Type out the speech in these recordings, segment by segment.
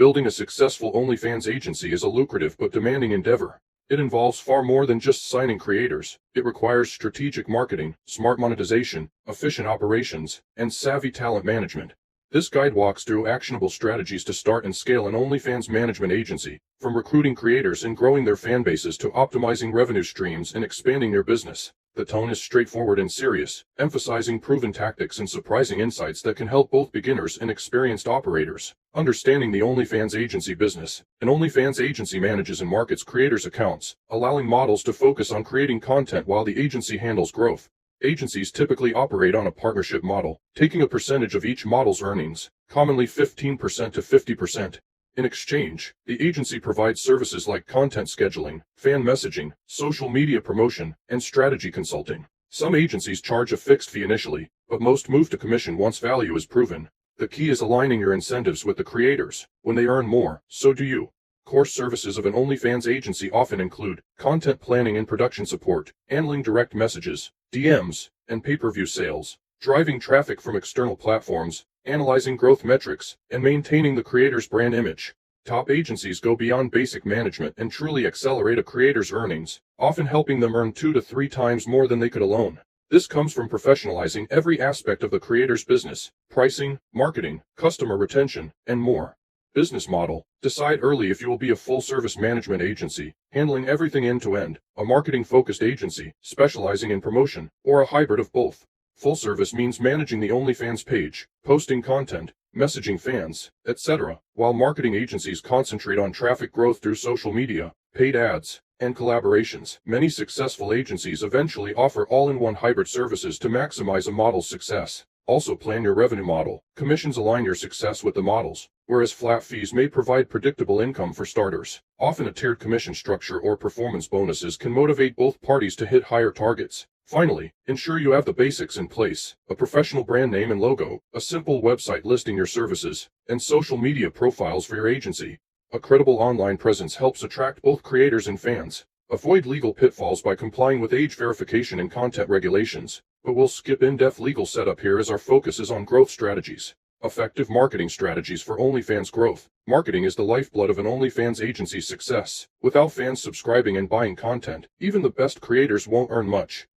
Building a successful OnlyFans agency is a lucrative but demanding endeavor. It involves far more than just signing creators. It requires strategic marketing, smart monetization, efficient operations, and savvy talent management. This guide walks through actionable strategies to start and scale an OnlyFans management agency, from recruiting creators and growing their fan bases to optimizing revenue streams and expanding their business. The tone is straightforward and serious, emphasizing proven tactics and surprising insights that can help both beginners and experienced operators. Understanding the OnlyFans agency business. An OnlyFans agency manages and markets creators' accounts, allowing models to focus on creating content while the agency handles growth. Agencies typically operate on a partnership model, taking a percentage of each model's earnings, commonly 15% to 50%. In exchange, the agency provides services like content scheduling, fan messaging, social media promotion, and strategy consulting. Some agencies charge a fixed fee initially, but most move to commission once value is proven. The key is aligning your incentives with the creators. When they earn more, so do you. Core services of an OnlyFans agency often include content planning and production support, handling direct messages, DMs, and pay-per-view sales, driving traffic from external platforms, analyzing growth metrics, and maintaining the creator's brand image. Top agencies go beyond basic management and truly accelerate a creator's earnings, often helping them earn 2 to 3 times more than they could alone. This comes from professionalizing every aspect of the creator's business: pricing, marketing, customer retention, and more. Business model. Decide early if you will be a full-service management agency, handling everything end-to-end, a marketing-focused agency, specializing in promotion, or a hybrid of both. Full service means managing the OnlyFans page, posting content, messaging fans, etc., while marketing agencies concentrate on traffic growth through social media, paid ads, and collaborations. Many successful agencies eventually offer all-in-one hybrid services to maximize a model's success. Also plan your revenue model. Commissions align your success with the models, whereas flat fees may provide predictable income for starters. Often a tiered commission structure or performance bonuses can motivate both parties to hit higher targets. Finally, ensure you have the basics in place: a professional brand name and logo, a simple website listing your services, and social media profiles for your agency. A credible online presence helps attract both creators and fans. Avoid legal pitfalls by complying with age verification and content regulations, but we'll skip in-depth legal setup here as our focus is on growth strategies. Effective marketing strategies for OnlyFans growth. Marketing is the lifeblood of an OnlyFans agency's success. Without fans subscribing and buying content, even the best creators won't earn much.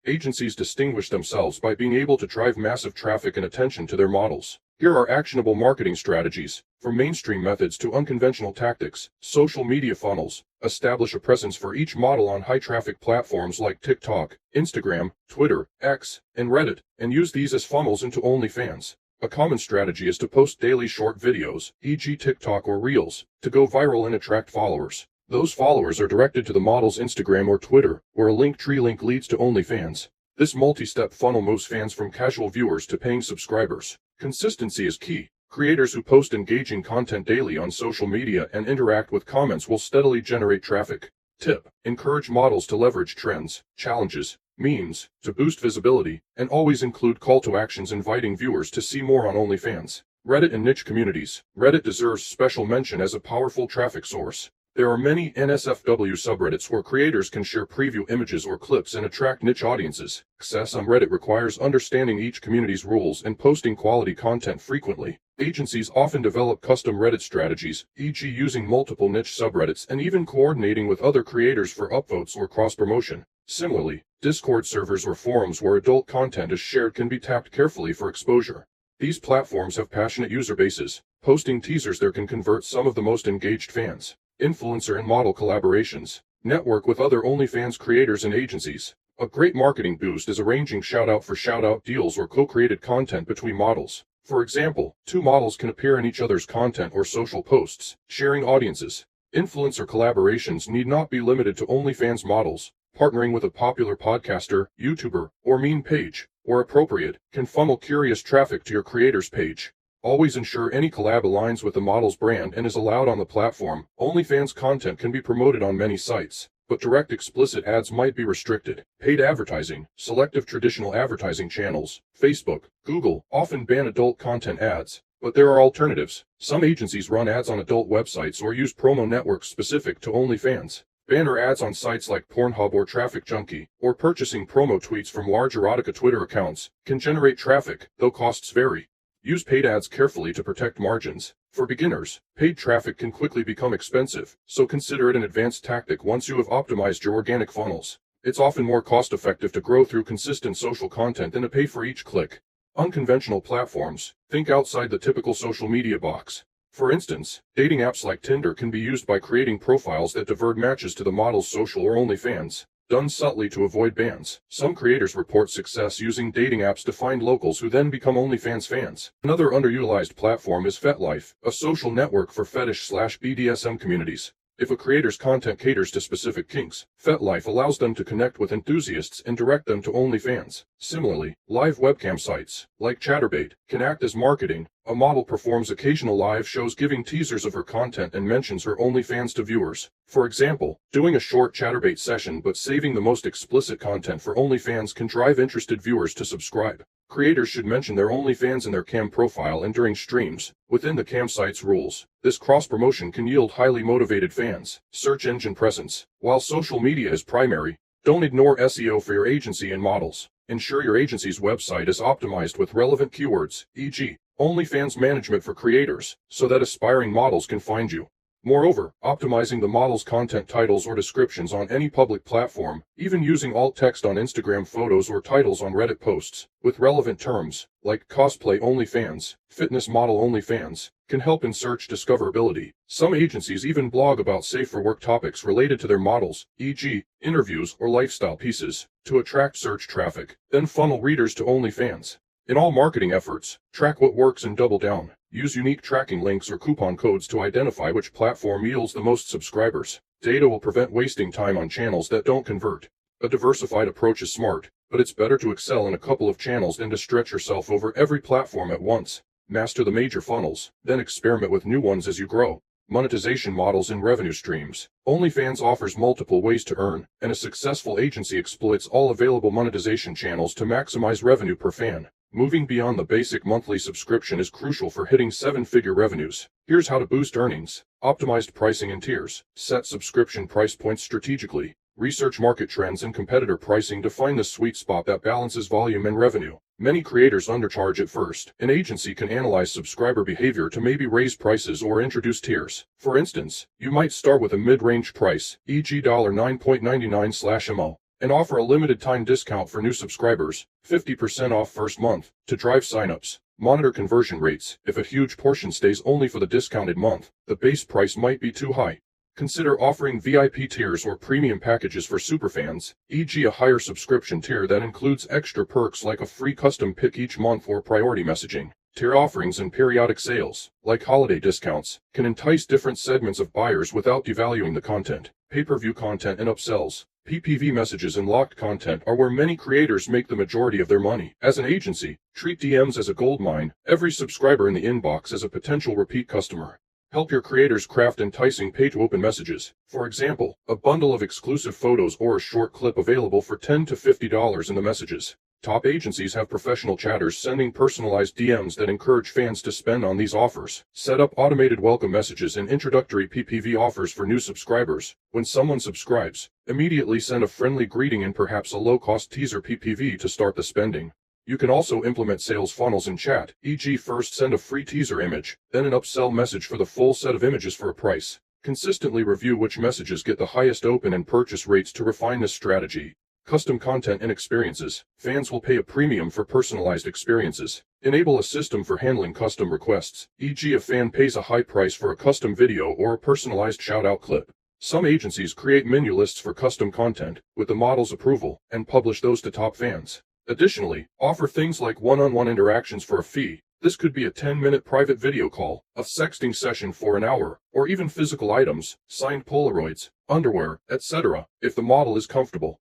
Agencies distinguish themselves by being able to drive massive traffic and attention to their models. Here are actionable marketing strategies. From mainstream methods to unconventional tactics. Social media funnels. Establish a presence for each model on high-traffic platforms like TikTok, Instagram, Twitter, X, and Reddit, and use these as funnels into OnlyFans. A common strategy is to post daily short videos, e.g. TikTok or Reels, to go viral and attract followers. Those followers are directed to the model's Instagram or Twitter, where a Linktree link leads to OnlyFans. This multi-step funnel moves fans from casual viewers to paying subscribers. Consistency is key. Creators who post engaging content daily on social media and interact with comments will steadily generate traffic. Tip: encourage models to leverage trends, challenges, memes, to boost visibility, and always include call to actions inviting viewers to see more on OnlyFans. Reddit and niche communities. Reddit deserves special mention as a powerful traffic source. There are many NSFW subreddits where creators can share preview images or clips and attract niche audiences. Success on Reddit requires understanding each community's rules and posting quality content frequently. Agencies often develop custom Reddit strategies, e.g. using multiple niche subreddits and even coordinating with other creators for upvotes or cross-promotion. Similarly, Discord servers or forums where adult content is shared can be tapped carefully for exposure. These platforms have passionate user bases. Posting teasers there can convert some of the most engaged fans. Influencer and model collaborations. Network with other OnlyFans creators and agencies. A great marketing boost is arranging shout-out for shout-out deals or co-created content between models. For example, 2 models can appear in each other's content or social posts, sharing audiences. Influencer collaborations need not be limited to OnlyFans models. Partnering with a popular podcaster, YouTuber, or meme page, where appropriate, can funnel curious traffic to your creator's page. Always ensure any collab aligns with the model's brand and is allowed on the platform. OnlyFans content can be promoted on many sites, but direct explicit ads might be restricted. Paid advertising. Selective traditional advertising channels, Facebook, Google, often ban adult content ads, but there are alternatives. Some agencies run ads on adult websites or use promo networks specific to OnlyFans. Banner ads on sites like Pornhub or Traffic Junkie, or purchasing promo tweets from large erotica Twitter accounts, can generate traffic, though costs vary. Use paid ads carefully to protect margins. For beginners, paid traffic can quickly become expensive, so consider it an advanced tactic once you have optimized your organic funnels. It's often more cost-effective to grow through consistent social content than to pay for each click. Unconventional platforms. Think outside the typical social media box. For instance, dating apps like Tinder can be used by creating profiles that divert matches to the model's social or OnlyFans, done subtly to avoid bans. Some creators report success using dating apps to find locals who then become OnlyFans fans. Another underutilized platform is FetLife, a social network for fetish/BDSM communities. If a creator's content caters to specific kinks, FetLife allows them to connect with enthusiasts and direct them to OnlyFans. Similarly, live webcam sites, like Chatterbait, can act as marketing. A model performs occasional live shows giving teasers of her content and mentions her OnlyFans to viewers. For example, doing a short Chatterbait session but saving the most explicit content for OnlyFans can drive interested viewers to subscribe. Creators should mention their OnlyFans in their cam profile and during streams, within the cam site's rules. This cross-promotion can yield highly motivated fans. Search engine presence. While social media is primary, don't ignore SEO for your agency and models. Ensure your agency's website is optimized with relevant keywords, e.g., OnlyFans management for creators, so that aspiring models can find you. Moreover, optimizing the model's content titles or descriptions on any public platform, even using alt text on Instagram photos or titles on Reddit posts, with relevant terms, like cosplay OnlyFans, fitness model OnlyFans, can help in search discoverability. Some agencies even blog about safe for work topics related to their models, e.g., interviews or lifestyle pieces, to attract search traffic, then funnel readers to OnlyFans. In all marketing efforts, track what works and double down. Use unique tracking links or coupon codes to identify which platform yields the most subscribers. Data will prevent wasting time on channels that don't convert. A diversified approach is smart, but it's better to excel in a couple of channels than to stretch yourself over every platform at once. Master the major funnels, then experiment with new ones as you grow. Monetization models and revenue streams. OnlyFans offers multiple ways to earn, and a successful agency exploits all available monetization channels to maximize revenue per fan. Moving beyond the basic monthly subscription is crucial for hitting seven-figure revenues. Here's how to boost earnings. Optimized pricing and tiers. Set subscription price points strategically. Research market trends and competitor pricing to find the sweet spot that balances volume and revenue. Many creators undercharge at first. An agency can analyze subscriber behavior to maybe raise prices or introduce tiers. For instance, you might start with a mid-range price, e.g. $9.99/ML. And offer a limited time discount for new subscribers, 50% off first month, to drive signups. Monitor conversion rates. If a huge portion stays only for the discounted month, the base price might be too high. Consider offering VIP tiers or premium packages for superfans, e.g. a higher subscription tier that includes extra perks like a free custom pick each month or priority messaging. Tier offerings and periodic sales, like holiday discounts, can entice different segments of buyers without devaluing the content. Pay-per-view content and upsells. PPV messages and locked content are where many creators make the majority of their money. As an agency, treat DMs as a goldmine, every subscriber in the inbox as a potential repeat customer. Help your creators craft enticing pay-to-open messages. For example, a bundle of exclusive photos or a short clip available for $10 to $50 in the messages. Top agencies have professional chatters sending personalized DMs that encourage fans to spend on these offers. Set up automated welcome messages and introductory PPV offers for new subscribers. When someone subscribes, immediately send a friendly greeting and perhaps a low-cost teaser PPV to start the spending. You can also implement sales funnels in chat, e.g. first send a free teaser image, then an upsell message for the full set of images for a price. Consistently review which messages get the highest open and purchase rates to refine this strategy. Custom content and experiences. Fans will pay a premium for personalized experiences. Enable a system for handling custom requests, e.g. a fan pays a high price for a custom video or a personalized shout-out clip. Some agencies create menu lists for custom content, with the model's approval, and publish those to top fans. Additionally, offer things like one-on-one interactions for a fee. This could be a 10-minute private video call, a sexting session for an hour, or even physical items, signed Polaroids, underwear, etc., if the model is comfortable.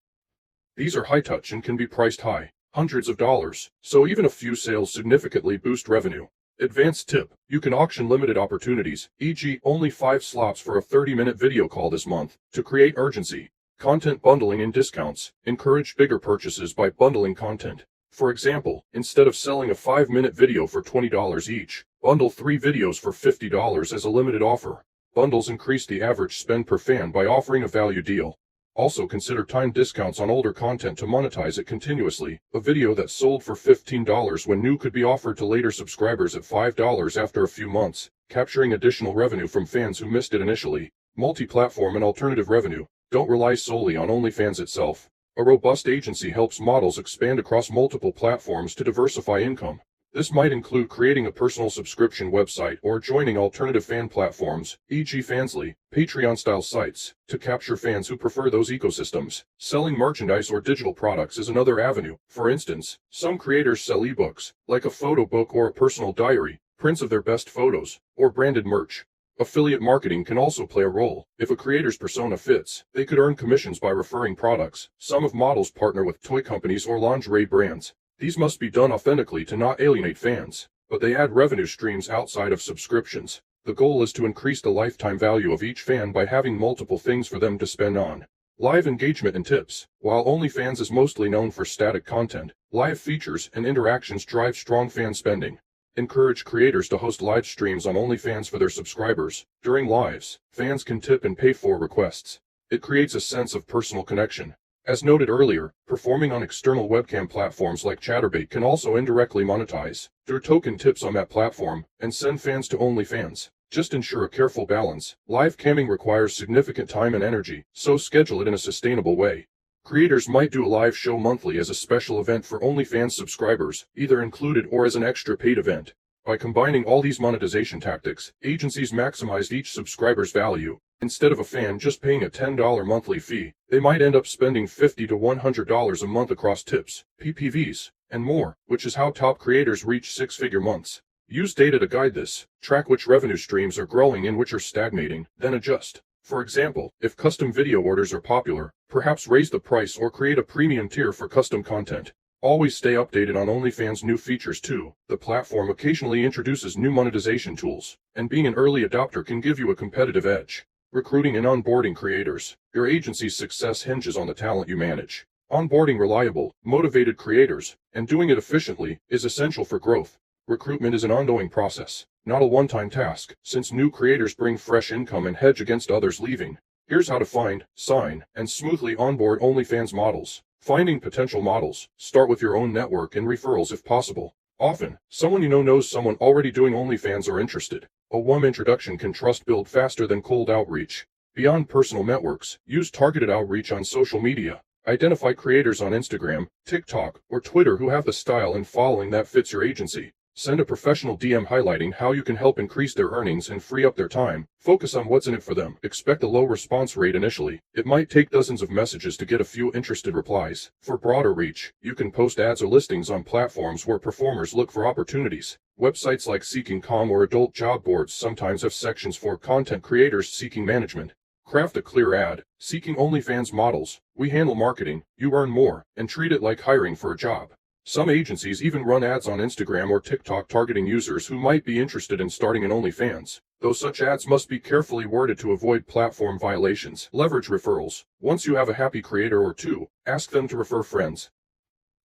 These are high-touch and can be priced high, hundreds of dollars, so even a few sales significantly boost revenue. Advanced tip. You can auction limited opportunities, e.g. only 5 slots for a 30-minute video call this month, to create urgency. Content bundling and discounts. Encourage bigger purchases by bundling content. For example, instead of selling a 5-minute video for $20 each, bundle 3 videos for $50 as a limited offer. Bundles increase the average spend per fan by offering a value deal. Also consider timed discounts on older content to monetize it continuously. A video that sold for $15 when new could be offered to later subscribers at $5 after a few months. capturing additional revenue from fans who missed it initially. Multi-platform and alternative revenue. Don't rely solely on OnlyFans itself. A robust agency helps models expand across multiple platforms to diversify income. This might include creating a personal subscription website or joining alternative fan platforms, e.g. Fansly, Patreon-style sites, to capture fans who prefer those ecosystems. Selling merchandise or digital products is another avenue. For instance, some creators sell ebooks, like a photo book or a personal diary, prints of their best photos, or branded merch. Affiliate marketing can also play a role. If a creator's persona fits, they could earn commissions by referring products. Some of models partner with toy companies or lingerie brands. These must be done authentically to not alienate fans, but they add revenue streams outside of subscriptions. The goal is to increase the lifetime value of each fan by having multiple things for them to spend on. Live engagement and tips. While OnlyFans is mostly known for static content, live features and interactions drive strong fan spending. Encourage creators to host live streams on OnlyFans for their subscribers. During lives, fans can tip and pay for requests. It creates a sense of personal connection. As noted earlier, performing on external webcam platforms like Chatterbait can also indirectly monetize through token tips on that platform and send fans to OnlyFans. Just ensure a careful balance. Live camming requires significant time and energy, so schedule it in a sustainable way. Creators might do a live show monthly as a special event for OnlyFans subscribers, either included or as an extra paid event. By combining all these monetization tactics, agencies maximize each subscriber's value. Instead of a fan just paying a $10 monthly fee, they might end up spending $50 to $100 a month across tips, PPVs, and more, which is how top creators reach six-figure months. Use data to guide this. Track which revenue streams are growing and which are stagnating, then adjust. For example, if custom video orders are popular, perhaps raise the price or create a premium tier for custom content. Always stay updated on OnlyFans' new features too. The platform occasionally introduces new monetization tools, and being an early adopter can give you a competitive edge. Recruiting and onboarding creators. Your agency's success hinges on the talent you manage. Onboarding reliable, motivated creators, and doing it efficiently, is essential for growth. Recruitment is an ongoing process, not a one-time task, since new creators bring fresh income and hedge against others leaving. Here's how to find, sign, and smoothly onboard OnlyFans models. Finding potential models. Start with your own network and referrals if possible. Often, someone you know knows someone already doing OnlyFans or interested. A warm introduction can trust build faster than cold outreach. Beyond personal networks, use targeted outreach on social media. Identify creators on Instagram, TikTok, or Twitter who have the style and following that fits your agency. Send a professional DM highlighting how you can help increase their earnings and free up their time. Focus on what's in it for them. Expect a low response rate initially. It might take dozens of messages to get a few interested replies. For broader reach, you can post ads or listings on platforms where performers look for opportunities. Websites like Seeking.com or adult job boards sometimes have sections for content creators seeking management. Craft a clear ad. Seeking OnlyFans models. We handle marketing, you earn more, and treat it like hiring for a job. Some agencies even run ads on Instagram or TikTok targeting users who might be interested in starting an OnlyFans, though such ads must be carefully worded to avoid platform violations. Leverage referrals. Once you have a happy creator or two, ask them to refer friends.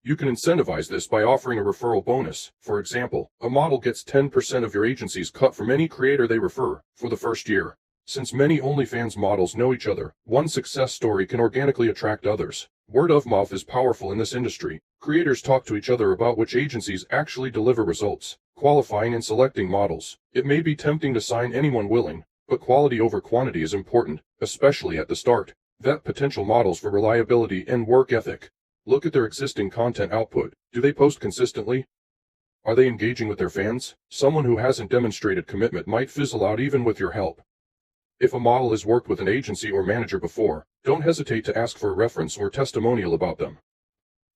You can incentivize this by offering a referral bonus. For example, a model gets 10% of your agency's cut from any creator they refer for the first year. Since many OnlyFans models know each other, one success story can organically attract others. Word of mouth is powerful in this industry. Creators talk to each other about which agencies actually deliver results. Qualifying and selecting models. It may be tempting to sign anyone willing, but quality over quantity is important, especially at the start. Vet potential models for reliability and work ethic. Look at their existing content output. Do they post consistently? Are they engaging with their fans? Someone who hasn't demonstrated commitment might fizzle out even with your help. If a model has worked with an agency or manager before, don't hesitate to ask for a reference or testimonial about them.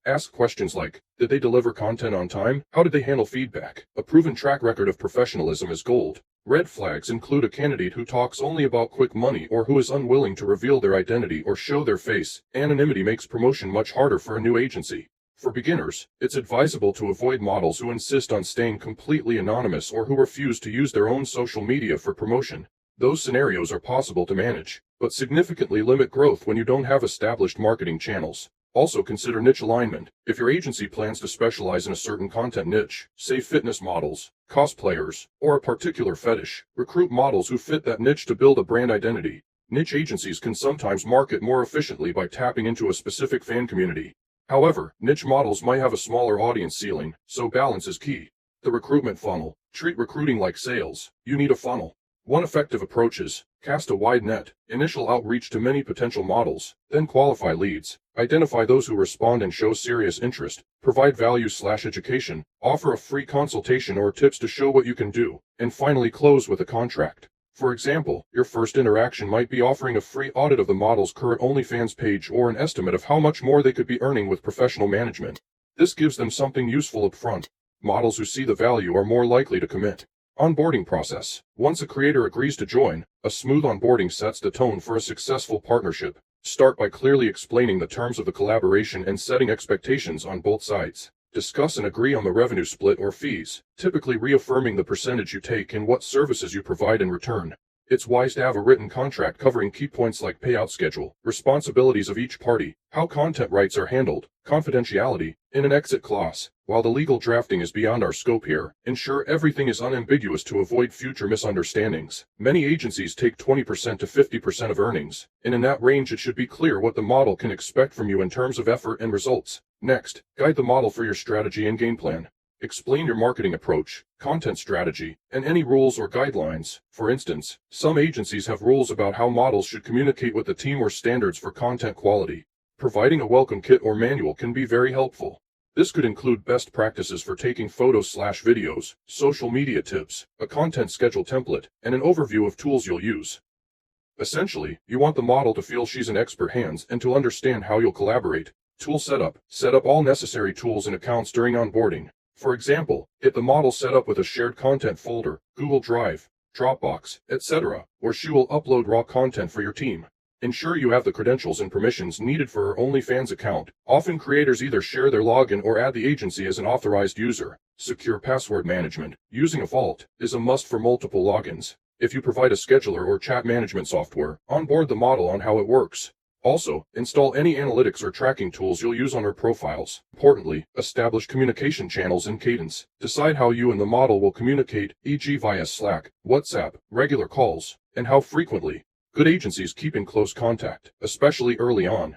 Ask questions like, did they deliver content on time? How did they handle feedback? A proven track record of professionalism is gold. Red flags include a candidate who talks only about quick money or who is unwilling to reveal their identity or show their face. Anonymity makes promotion much harder for a new agency. For beginners, it's advisable to avoid models who insist on staying completely anonymous or who refuse to use their own social media for promotion. Those scenarios are possible to manage, but significantly limit growth when you don't have established marketing channels. Also consider niche alignment. If your agency plans to specialize in a certain content niche, say fitness models, cosplayers, or a particular fetish, recruit models who fit that niche to build a brand identity. Niche agencies can sometimes market more efficiently by tapping into a specific fan community. However, niche models might have a smaller audience ceiling, so balance is key. The recruitment funnel. Treat recruiting like sales. You need a funnel. One effective approach is cast a wide net, initial outreach to many potential models, then qualify leads, identify those who respond and show serious interest, provide value/education, offer a free consultation or tips to show what you can do, and finally close with a contract. For example, your first interaction might be offering a free audit of the model's current OnlyFans page or an estimate of how much more they could be earning with professional management. This gives them something useful up front. Models who see the value are more likely to commit. Onboarding process. Once a creator agrees to join, a smooth onboarding sets the tone for a successful partnership. Start by clearly explaining the terms of the collaboration and setting expectations on both sides. Discuss and agree on the revenue split or fees, typically reaffirming the percentage you take and what services you provide in return. It's wise to have a written contract covering key points like payout schedule, responsibilities of each party, how content rights are handled, confidentiality, and an exit clause. While the legal drafting is beyond our scope here, ensure everything is unambiguous to avoid future misunderstandings. Many agencies take 20% to 50% of earnings, and in that range it should be clear what the model can expect from you in terms of effort and results. Next, guide the model for your strategy and game plan. Explain your marketing approach, content strategy, and any rules or guidelines. For instance, some agencies have rules about how models should communicate with the team or standards for content quality. Providing a welcome kit or manual can be very helpful. This could include best practices for taking photos/videos, social media tips, a content schedule template, and an overview of tools you'll use. Essentially, you want the model to feel she's in expert hands and to understand how you'll collaborate. Tool setup. Set up all necessary tools and accounts during onboarding. For example, get the model set up with a shared content folder, Google Drive, Dropbox, etc., where she will upload raw content for your team. Ensure you have the credentials and permissions needed for her OnlyFans account. Often creators either share their login or add the agency as an authorized user. Secure password management. Using a vault is a must for multiple logins. If you provide a scheduler or chat management software, onboard the model on how it works. Also, install any analytics or tracking tools you'll use on her profiles. Importantly, establish communication channels and cadence. Decide how you and the model will communicate, e.g. via Slack, WhatsApp, regular calls, and how frequently. Good agencies keep in close contact, especially early on.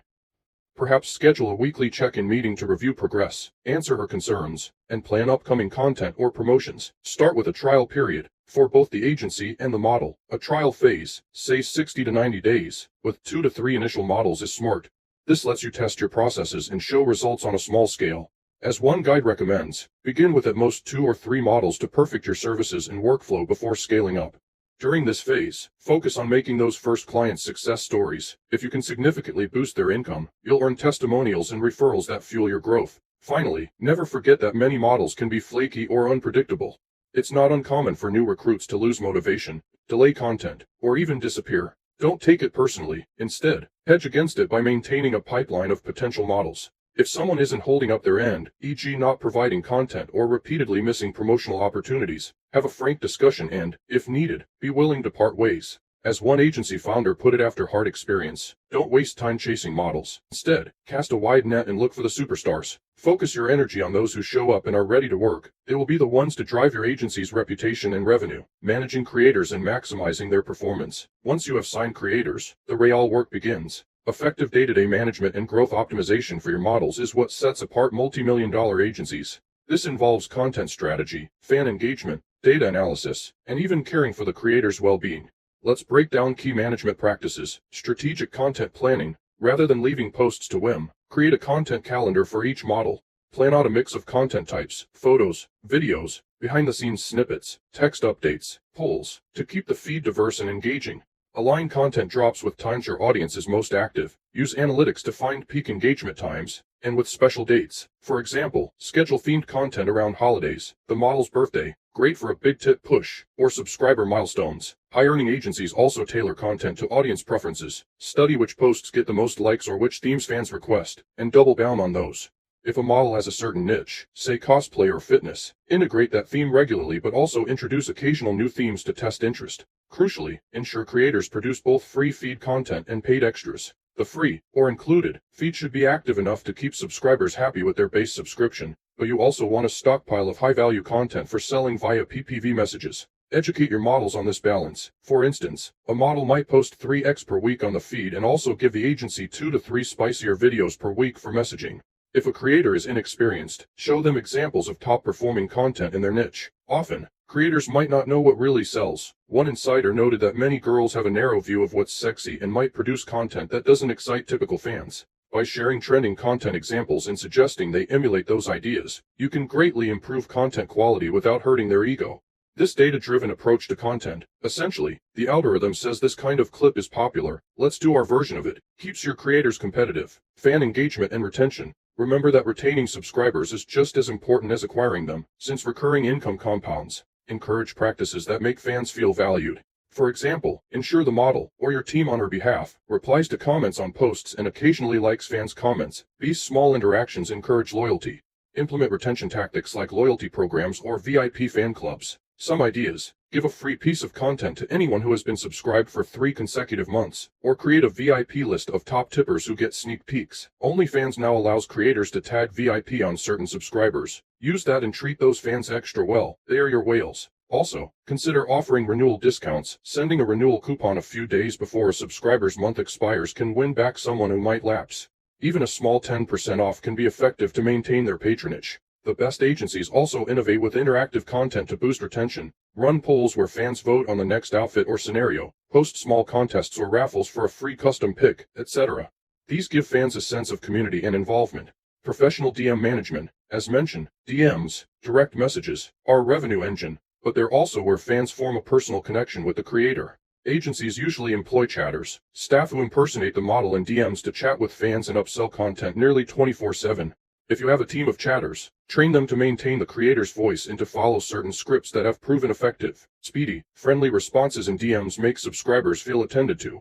Perhaps schedule a weekly check-in meeting to review progress, answer her concerns, and plan upcoming content or promotions. Start with a trial period. For both the agency and the model, a trial phase, say 60 to 90 days, with 2 to 3 initial models is smart. This lets you test your processes and show results on a small scale. As one guide recommends, begin with at most 2 or 3 models to perfect your services and workflow before scaling up. During this phase, focus on making those first clients success stories. If you can significantly boost their income, you'll earn testimonials and referrals that fuel your growth. Finally, never forget that many models can be flaky or unpredictable. It's not uncommon for new recruits to lose motivation, delay content, or even disappear. Don't take it personally. Instead, hedge against it by maintaining a pipeline of potential models. If someone isn't holding up their end, e.g. not providing content or repeatedly missing promotional opportunities, have a frank discussion and, if needed, be willing to part ways. As one agency founder put it after hard experience, don't waste time chasing models. Instead, cast a wide net and look for the superstars. Focus your energy on those who show up and are ready to work. They will be the ones to drive your agency's reputation and revenue, managing creators and maximizing their performance. Once you have signed creators, the real work begins. Effective day-to-day management and growth optimization for your models is what sets apart multi-million-dollar agencies. This involves content strategy, fan engagement, data analysis, and even caring for the creator's well-being. Let's break down key management practices. Strategic content planning. Rather than leaving posts to whim, create a content calendar for each model. Plan out a mix of content types, photos, videos, behind-the-scenes snippets, text updates, polls, to keep the feed diverse and engaging. Align content drops with times your audience is most active. Use analytics to find peak engagement times, and with special dates. For example, schedule themed content around holidays, the model's birthday, great for a big tip push, or subscriber milestones. High-earning agencies also tailor content to audience preferences. Study which posts get the most likes or which themes fans request, and double down on those. If a model has a certain niche, say cosplay or fitness, integrate that theme regularly but also introduce occasional new themes to test interest. Crucially, ensure creators produce both free feed content and paid extras. The free, or included, feed should be active enough to keep subscribers happy with their base subscription, but you also want a stockpile of high-value content for selling via PPV messages. Educate your models on this balance. For instance, a model might post 3x per week on the feed and also give the agency 2 to 3 spicier videos per week for messaging. If a creator is inexperienced, show them examples of top-performing content in their niche. Often, creators might not know what really sells. One insider noted that many girls have a narrow view of what's sexy and might produce content that doesn't excite typical fans. By sharing trending content examples and suggesting they emulate those ideas, you can greatly improve content quality without hurting their ego. This data-driven approach to content, essentially, the algorithm says this kind of clip is popular, let's do our version of it, keeps your creators competitive. Fan engagement and retention. Remember that retaining subscribers is just as important as acquiring them, since recurring income compounds. Encourage practices that make fans feel valued. For example, ensure the model, or your team on her behalf, replies to comments on posts and occasionally likes fans' comments. These small interactions encourage loyalty. Implement retention tactics like loyalty programs or VIP fan clubs. Some ideas. Give a free piece of content to anyone who has been subscribed for 3 consecutive months, or create a VIP list of top tippers who get sneak peeks. OnlyFans now allows creators to tag VIP on certain subscribers. Use that and treat those fans extra well. They are your whales. Also, consider offering renewal discounts. Sending a renewal coupon a few days before a subscriber's month expires can win back someone who might lapse. Even a small 10% off can be effective to maintain their patronage. The best agencies also innovate with interactive content to boost retention. Run polls where fans vote on the next outfit or scenario. Post small contests or raffles for a free custom pick, etc. These give fans a sense of community and involvement. Professional DM management. As mentioned, DMs, direct messages, are a revenue engine, but they're also where fans form a personal connection with the creator. Agencies usually employ chatters, staff who impersonate the model in DMs to chat with fans and upsell content nearly 24/7. If you have a team of chatters, train them to maintain the creator's voice and to follow certain scripts that have proven effective. Speedy, friendly responses in DMs make subscribers feel attended to.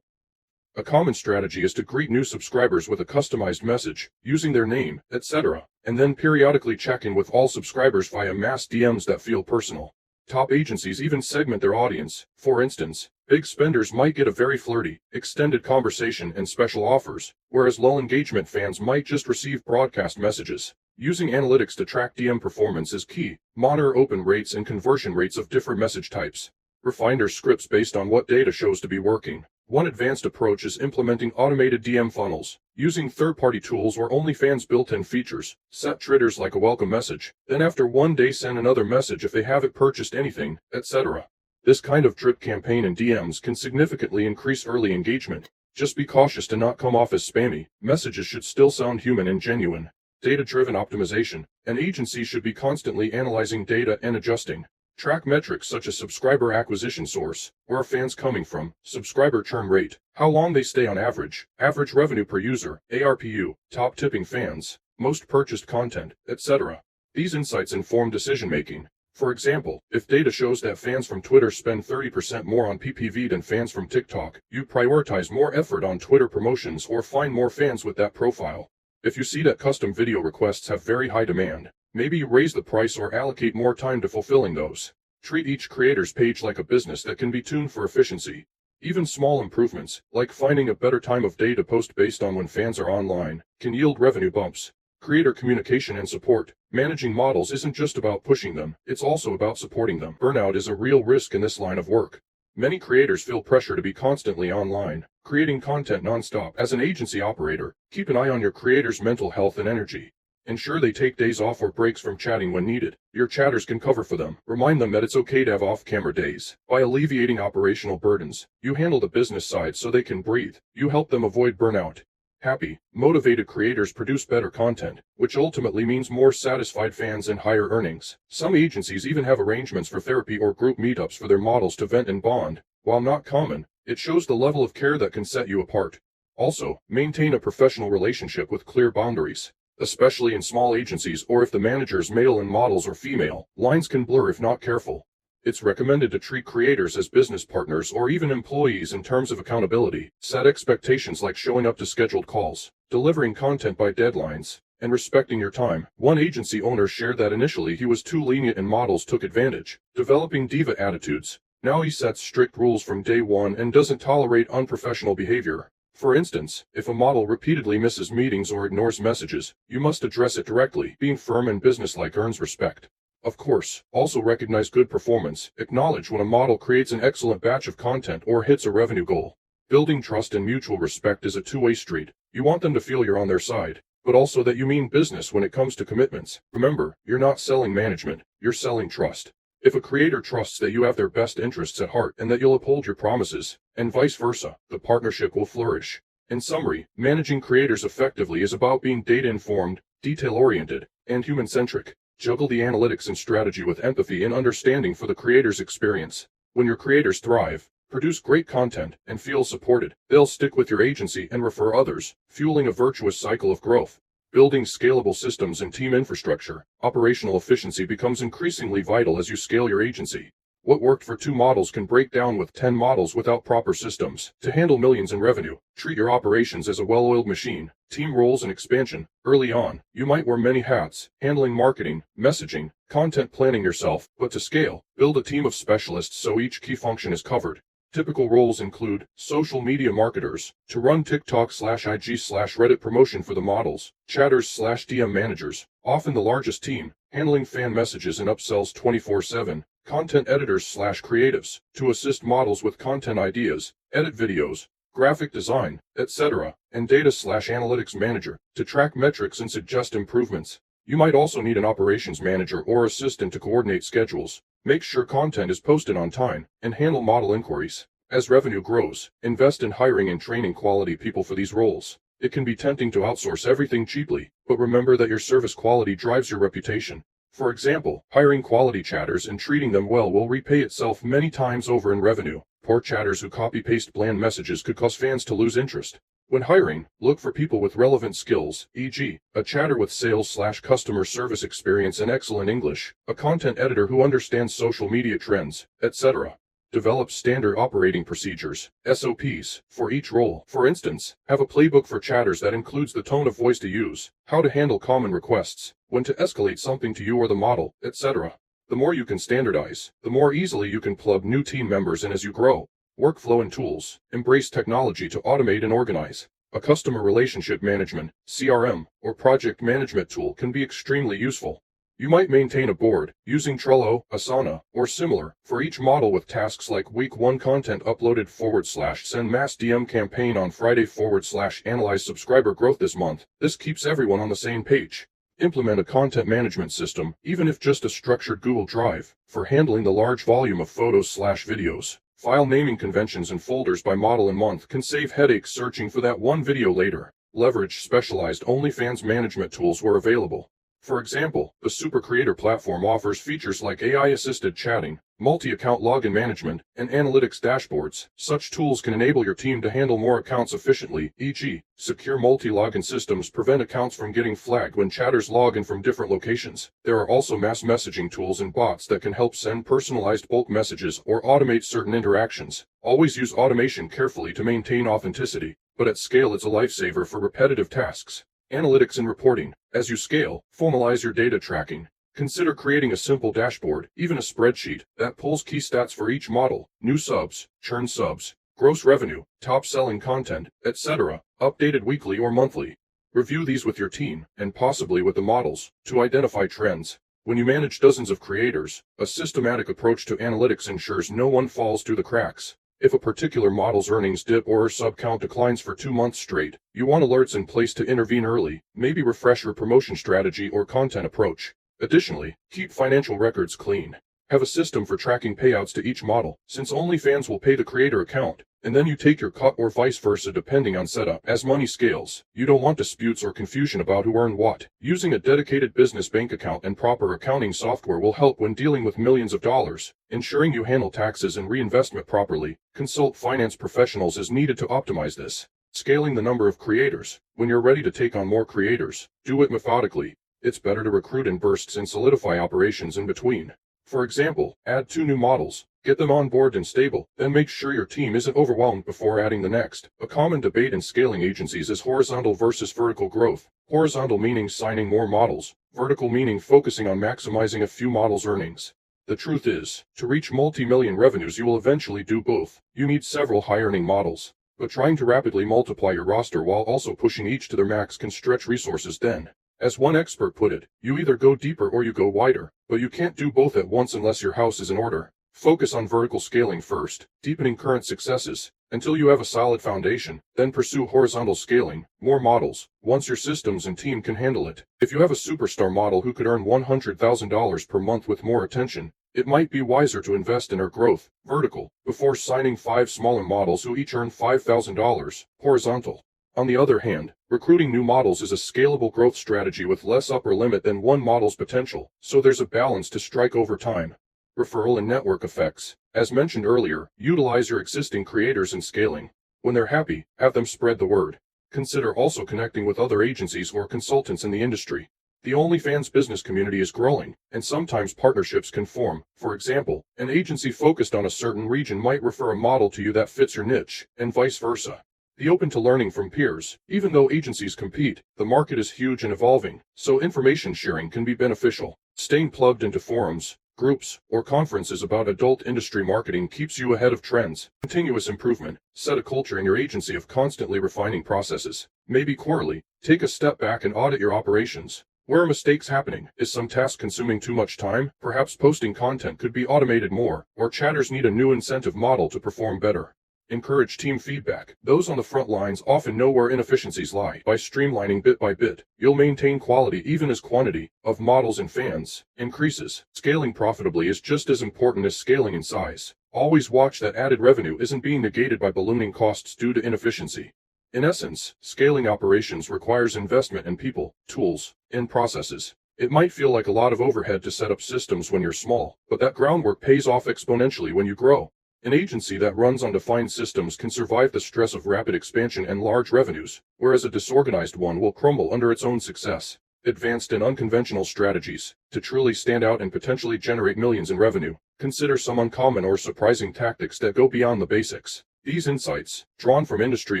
A common strategy is to greet new subscribers with a customized message, using their name, etc., and then periodically check in with all subscribers via mass DMs that feel personal. Top agencies even segment their audience. For instance, big spenders might get a very flirty, extended conversation and special offers, whereas low engagement fans might just receive broadcast messages. Using analytics to track DM performance is key. Monitor open rates and conversion rates of different message types. Refine your scripts based on what data shows to be working. One advanced approach is implementing automated DM funnels. Using third-party tools or OnlyFans built-in features, set triggers like a welcome message, then after 1 day send another message if they haven't purchased anything, etc. This kind of drip campaign in DMs can significantly increase early engagement. Just be cautious to not come off as spammy. Messages should still sound human and genuine. Data-driven optimization. An agency should be constantly analyzing data and adjusting. Track metrics such as subscriber acquisition source, where are fans coming from, subscriber churn rate, how long they stay on average revenue per user, ARPU, top tipping fans, most purchased content, etc. These insights inform decision-making. For example, if data shows that fans from Twitter spend 30% more on PPV than fans from TikTok, you prioritize more effort on Twitter promotions or find more fans with that profile. If you see that custom video requests have very high demand, maybe you raise the price or allocate more time to fulfilling those. Treat each creator's page like a business that can be tuned for efficiency. Even small improvements, like finding a better time of day to post based on when fans are online, can yield revenue bumps. Creator communication and support. Managing models isn't just about pushing them, it's also about supporting them. Burnout is a real risk in this line of work. Many creators feel pressure to be constantly online, creating content nonstop. As an agency operator, keep an eye on your creators' mental health and energy. Ensure they take days off or breaks from chatting when needed. Your chatters can cover for them. Remind them that it's okay to have off-camera days. By alleviating operational burdens, you handle the business side so they can breathe. You help them avoid burnout. Happy, motivated creators produce better content, which ultimately means more satisfied fans and higher earnings. Some agencies even have arrangements for therapy or group meetups for their models to vent and bond. While not common, it shows the level of care that can set you apart. Also, maintain a professional relationship with clear boundaries. Especially in small agencies or if the manager's male and models are female, lines can blur if not careful. It's recommended to treat creators as business partners or even employees in terms of accountability. Set expectations like showing up to scheduled calls, delivering content by deadlines, and respecting your time. One agency owner shared that initially he was too lenient and models took advantage, developing diva attitudes. Now he sets strict rules from day one and doesn't tolerate unprofessional behavior. For instance, if a model repeatedly misses meetings or ignores messages, you must address it directly. Being firm and businesslike earns respect. Of course, also recognize good performance. Acknowledge when a model creates an excellent batch of content or hits a revenue goal. Building trust and mutual respect is a two-way street. You want them to feel you're on their side. but also that you mean business when it comes to commitments. Remember, you're not selling management, you're selling trust. If a creator trusts that you have their best interests at heart and that you'll uphold your promises, and vice versa, the partnership will flourish. In summary, managing creators effectively is about being data-informed, detail-oriented, and human-centric. Juggle the analytics and strategy with empathy and understanding for the creator's experience. When your creators thrive, produce great content, and feel supported, they'll stick with your agency and refer others, fueling a virtuous cycle of growth. Building scalable systems and team infrastructure, operational efficiency becomes increasingly vital as you scale your agency. What worked for 2 models can break down with 10 models without proper systems. To handle millions in revenue, treat your operations as a well-oiled machine. Team roles and expansion. Early on, you might wear many hats, handling marketing, messaging, content planning yourself, but to scale, build a team of specialists so each key function is covered. Typical roles include social media marketers, to run TikTok/IG/Reddit promotion for the models, chatters/DM managers, often the largest team, handling fan messages and upsells 24/7, content editors/creatives, to assist models with content ideas, edit videos, graphic design, etc., and data/analytics manager, to track metrics and suggest improvements. You might also need an operations manager or assistant to coordinate schedules, make sure content is posted on time, and handle model inquiries. As revenue grows, invest in hiring and training quality people for these roles. It can be tempting to outsource everything cheaply, but remember that your service quality drives your reputation. For example, hiring quality chatters and treating them well will repay itself many times over in revenue. Poor chatters who copy-paste bland messages could cause fans to lose interest. When hiring, look for people with relevant skills, e.g., a chatter with sales/customer service experience and excellent English, a content editor who understands social media trends, etc. Develop standard operating procedures, SOPs, for each role. For instance, have a playbook for chatters that includes the tone of voice to use, how to handle common requests, when to escalate something to you or the model, etc. The more you can standardize, the more easily you can plug new team members in as you grow. Workflow and tools. Embrace technology to automate and organize. A customer relationship management, CRM, or project management tool can be extremely useful. You might maintain a board, using Trello, Asana, or similar, for each model with tasks like week 1 content uploaded / send mass DM campaign on Friday / analyze subscriber growth this month. This keeps everyone on the same page. Implement a content management system, even if just a structured Google Drive, for handling the large volume of photos/videos. File naming conventions and folders by model and month can save headaches searching for that one video later. Leverage specialized OnlyFans management tools where available. For example, the Super Creator platform offers features like AI-assisted chatting, multi-account login management, and analytics dashboards. Such tools can enable your team to handle more accounts efficiently, e.g., secure multi-login systems prevent accounts from getting flagged when chatters log in from different locations. There are also mass messaging tools and bots that can help send personalized bulk messages or automate certain interactions. Always use automation carefully to maintain authenticity, but at scale it's a lifesaver for repetitive tasks. Analytics and reporting. As you scale, formalize your data tracking. Consider creating a simple dashboard, even a spreadsheet, that pulls key stats for each model, new subs, churn subs, gross revenue, top-selling content, etc., updated weekly or monthly. Review these with your team, and possibly with the models, to identify trends. When you manage dozens of creators, a systematic approach to analytics ensures no one falls through the cracks. If a particular model's earnings dip or her sub count declines for 2 months straight, you want alerts in place to intervene early, maybe refresh your promotion strategy or content approach. Additionally, keep financial records clean. Have a system for tracking payouts to each model, since OnlyFans will pay the creator account, and then you take your cut or vice versa depending on setup. As money scales, you don't want disputes or confusion about who earned what. Using a dedicated business bank account and proper accounting software will help when dealing with millions of dollars. Ensuring you handle taxes and reinvestment properly. Consult finance professionals as needed to optimize this. Scaling the number of creators. When you're ready to take on more creators, do it methodically. It's better to recruit in bursts and solidify operations in between. For example, add 2 new models, get them on board and stable, then make sure your team isn't overwhelmed before adding the next. A common debate in scaling agencies is horizontal versus vertical growth. Horizontal meaning signing more models, vertical meaning focusing on maximizing a few models' earnings. The truth is, to reach multi-million revenues you will eventually do both. You need several high-earning models, but trying to rapidly multiply your roster while also pushing each to their max can stretch resources then. As one expert put it, you either go deeper or you go wider, but you can't do both at once unless your house is in order. Focus on vertical scaling first, deepening current successes until you have a solid foundation, then pursue horizontal scaling, more models, once your systems and team can handle it. If you have a superstar model who could earn $100,000 per month with more attention, it might be wiser to invest in her growth, vertical, before signing 5 smaller models who each earn $5,000, horizontal. On the other hand, recruiting new models is a scalable growth strategy with less upper limit than one model's potential, so there's a balance to strike over time. Referral and network effects. As mentioned earlier, utilize your existing creators in scaling. When they're happy, have them spread the word. Consider also connecting with other agencies or consultants in the industry. The OnlyFans business community is growing, and sometimes partnerships can form. For example, an agency focused on a certain region might refer a model to you that fits your niche, and vice versa. Be open to learning from peers. Even though agencies compete, the market is huge and evolving, so information sharing can be beneficial. Staying plugged into forums, groups, or conferences about adult industry marketing keeps you ahead of trends. Continuous improvement. Set a culture in your agency of constantly refining processes. Maybe quarterly, take a step back and audit your operations. Where are mistakes happening? Is some task consuming too much time? Perhaps posting content could be automated more, or chatters need a new incentive model to perform better. Encourage team feedback. Those on the front lines often know where inefficiencies lie. By streamlining bit by bit, you'll maintain quality even as quantity of models and fans increases. Scaling profitably is just as important as scaling in size. Always watch that added revenue isn't being negated by ballooning costs due to inefficiency. In essence, scaling operations requires investment in people, tools, and processes. It might feel like a lot of overhead to set up systems when you're small, but that groundwork pays off exponentially when you grow. An agency that runs on defined systems can survive the stress of rapid expansion and large revenues, whereas a disorganized one will crumble under its own success. Advanced and unconventional strategies. To truly stand out and potentially generate millions in revenue, consider some uncommon or surprising tactics that go beyond the basics. These insights, drawn from industry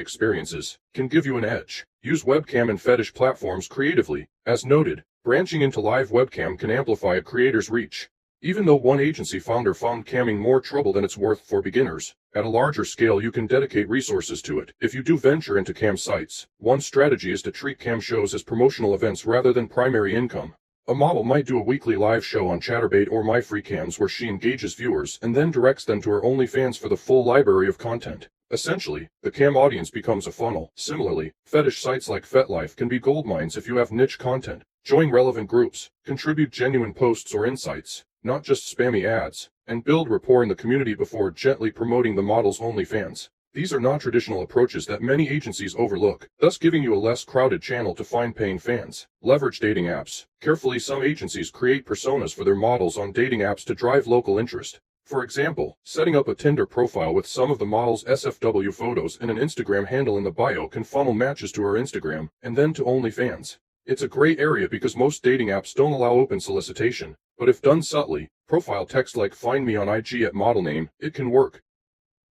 experiences, can give you an edge. Use webcam and fetish platforms creatively. As noted, branching into live webcam can amplify a creator's reach. Even though one agency founder found camming more trouble than it's worth for beginners, at a larger scale you can dedicate resources to it. If you do venture into cam sites, one strategy is to treat cam shows as promotional events rather than primary income. A model might do a weekly live show on Chatterbait or MyFreeCams where she engages viewers and then directs them to her OnlyFans for the full library of content. Essentially, the cam audience becomes a funnel. Similarly, fetish sites like FetLife can be goldmines if you have niche content. Join relevant groups, contribute genuine posts or insights, not just spammy ads, and build rapport in the community before gently promoting the model's OnlyFans. These are non-traditional approaches that many agencies overlook, thus giving you a less crowded channel to find paying fans. Leverage dating apps. Carefully, some agencies create personas for their models on dating apps to drive local interest. For example, setting up a Tinder profile with some of the model's SFW photos and an Instagram handle in the bio can funnel matches to her Instagram, and then to OnlyFans. It's a gray area because most dating apps don't allow open solicitation, but if done subtly, profile text like "find me on IG at model name," it can work.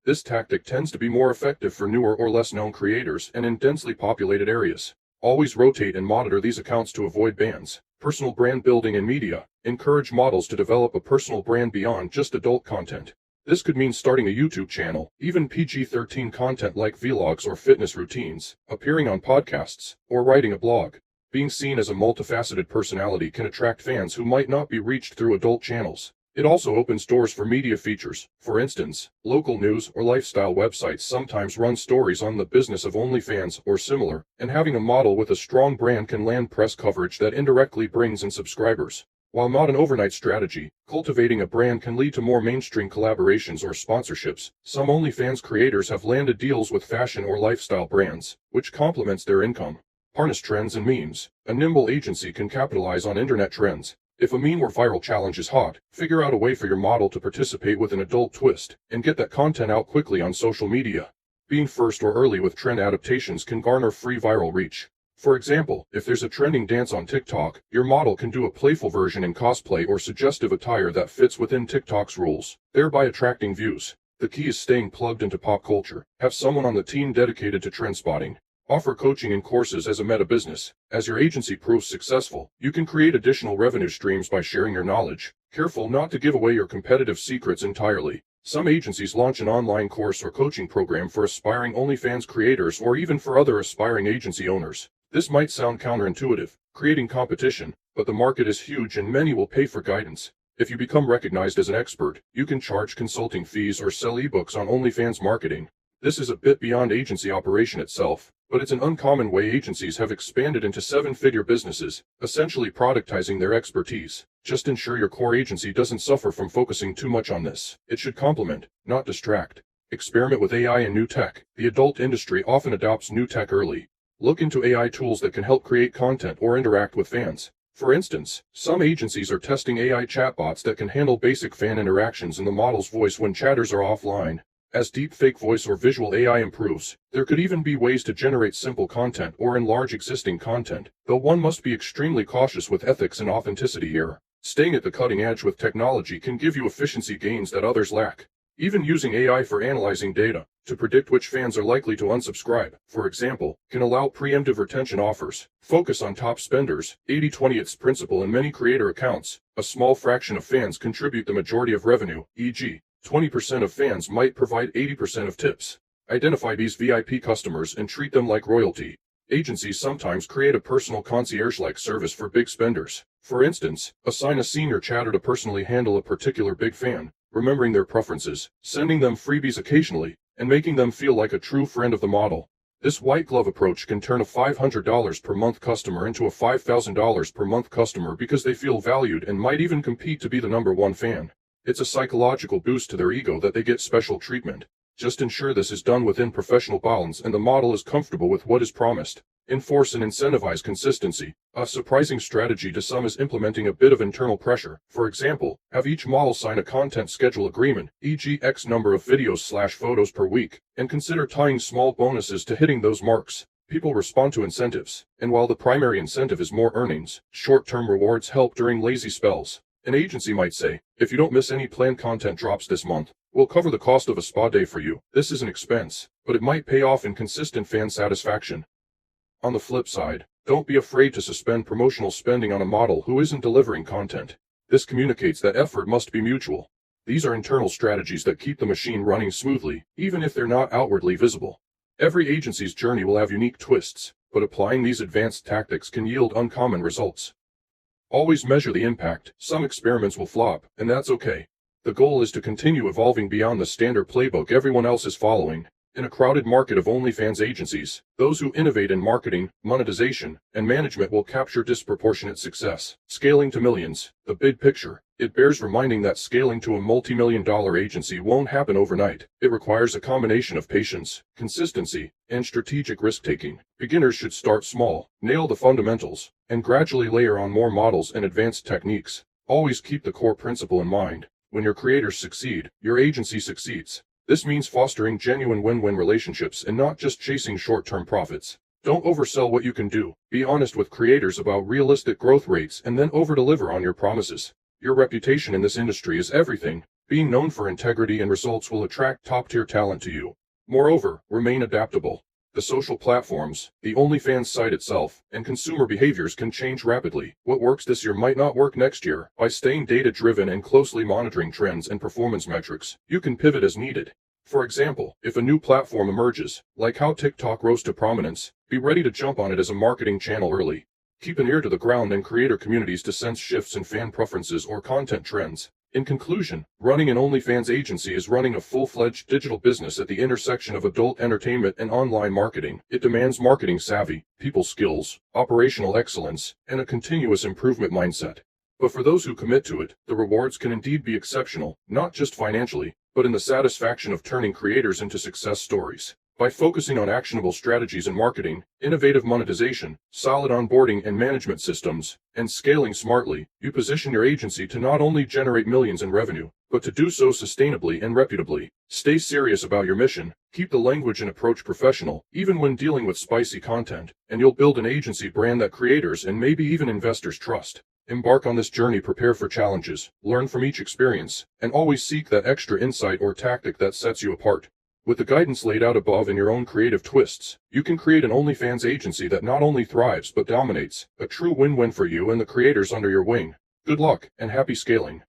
This tactic tends to be more effective for newer or less known creators and in densely populated areas. Always rotate and monitor these accounts to avoid bans. Personal brand building and media. Encourage models to develop a personal brand beyond just adult content. This could mean starting a YouTube channel, even PG-13 content like vlogs or fitness routines, appearing on podcasts, or writing a blog. Being seen as a multifaceted personality can attract fans who might not be reached through adult channels. It also opens doors for media features. For instance, local news or lifestyle websites sometimes run stories on the business of OnlyFans or similar, and having a model with a strong brand can land press coverage that indirectly brings in subscribers. While not an overnight strategy, cultivating a brand can lead to more mainstream collaborations or sponsorships. Some OnlyFans creators have landed deals with fashion or lifestyle brands, which complements their income. Harness trends and memes. A nimble agency can capitalize on internet trends. If a meme or viral challenge is hot, figure out a way for your model to participate with an adult twist, and get that content out quickly on social media. Being first or early with trend adaptations can garner free viral reach. For example, if there's a trending dance on TikTok, your model can do a playful version in cosplay or suggestive attire that fits within TikTok's rules, thereby attracting views. The key is staying plugged into pop culture. Have someone on the team dedicated to trend spotting. Offer coaching and courses as a meta business. As your agency proves successful, you can create additional revenue streams by sharing your knowledge. Careful not to give away your competitive secrets entirely. Some agencies launch an online course or coaching program for aspiring OnlyFans creators or even for other aspiring agency owners. This might sound counterintuitive, creating competition, but the market is huge and many will pay for guidance. If you become recognized as an expert, you can charge consulting fees or sell ebooks on OnlyFans marketing. This is a bit beyond agency operation itself, but it's an uncommon way agencies have expanded into seven-figure businesses, essentially productizing their expertise. Just ensure your core agency doesn't suffer from focusing too much on this. It should complement, not distract. Experiment with AI and new tech. The adult industry often adopts new tech early. Look into AI tools that can help create content or interact with fans. For instance, some agencies are testing AI chatbots that can handle basic fan interactions in the model's voice when chatters are offline. As deepfake voice or visual AI improves, there could even be ways to generate simple content or enlarge existing content, though one must be extremely cautious with ethics and authenticity here. Staying at the cutting edge with technology can give you efficiency gains that others lack. Even using AI for analyzing data to predict which fans are likely to unsubscribe, for example, can allow preemptive retention offers. Focus on top spenders. 80-20 principle in many creator accounts. A small fraction of fans contribute the majority of revenue, e.g., 20% of fans might provide 80% of tips. Identify these VIP customers and treat them like royalty. Agencies sometimes create a personal concierge-like service for big spenders. For instance, assign a senior chatter to personally handle a particular big fan, remembering their preferences, sending them freebies occasionally, and making them feel like a true friend of the model. This white glove approach can turn a $500 per month customer into a $5,000 per month customer because they feel valued and might even compete to be the #1 fan. It's a psychological boost to their ego that they get special treatment. Just ensure this is done within professional bounds and the model is comfortable with what is promised. Enforce and incentivize consistency. A surprising strategy to some is implementing a bit of internal pressure. For example, have each model sign a content schedule agreement, e.g. X number of videos/photos per week, and consider tying small bonuses to hitting those marks. People respond to incentives, and while the primary incentive is more earnings, short-term rewards help during lazy spells. An agency might say, if you don't miss any planned content drops this month, we'll cover the cost of a spa day for you. This is an expense, but it might pay off in consistent fan satisfaction. On the flip side, don't be afraid to suspend promotional spending on a model who isn't delivering content. This communicates that effort must be mutual. These are internal strategies that keep the machine running smoothly, even if they're not outwardly visible. Every agency's journey will have unique twists, but applying these advanced tactics can yield uncommon results. Always measure the impact. Some experiments will flop, and that's okay. The goal is to continue evolving beyond the standard playbook everyone else is following. In a crowded market of OnlyFans agencies, those who innovate in marketing, monetization, and management will capture disproportionate success. Scaling to millions. The big picture. It bears reminding that scaling to a multi-million-dollar agency won't happen overnight. It requires a combination of patience, consistency, and strategic risk-taking. Beginners should start small, nail the fundamentals, and gradually layer on more models and advanced techniques. Always keep the core principle in mind. When your creators succeed, your agency succeeds. This means fostering genuine win-win relationships and not just chasing short-term profits. Don't oversell what you can do. Be honest with creators about realistic growth rates and then over-deliver on your promises. Your reputation in this industry is everything. Being known for integrity and results will attract top-tier talent to you. Moreover, remain adaptable. The social platforms, the OnlyFans site itself, and consumer behaviors can change rapidly. What works this year might not work next year. By staying data-driven and closely monitoring trends and performance metrics, you can pivot as needed. For example, if a new platform emerges, like how TikTok rose to prominence, be ready to jump on it as a marketing channel early. Keep an ear to the ground and creator communities to sense shifts in fan preferences or content trends. In conclusion, running an OnlyFans agency is running a full-fledged digital business at the intersection of adult entertainment and online marketing. It demands marketing savvy, people skills, operational excellence, and a continuous improvement mindset. But for those who commit to it, the rewards can indeed be exceptional, not just financially, but in the satisfaction of turning creators into success stories. By focusing on actionable strategies in marketing, innovative monetization, solid onboarding and management systems, and scaling smartly, you position your agency to not only generate millions in revenue, but to do so sustainably and reputably. Stay serious about your mission, keep the language and approach professional, even when dealing with spicy content, and you'll build an agency brand that creators and maybe even investors trust. Embark on this journey, prepare for challenges, learn from each experience, and always seek that extra insight or tactic that sets you apart. With the guidance laid out above and your own creative twists, you can create an OnlyFans agency that not only thrives but dominates, a true win-win for you and the creators under your wing. Good luck, and happy scaling.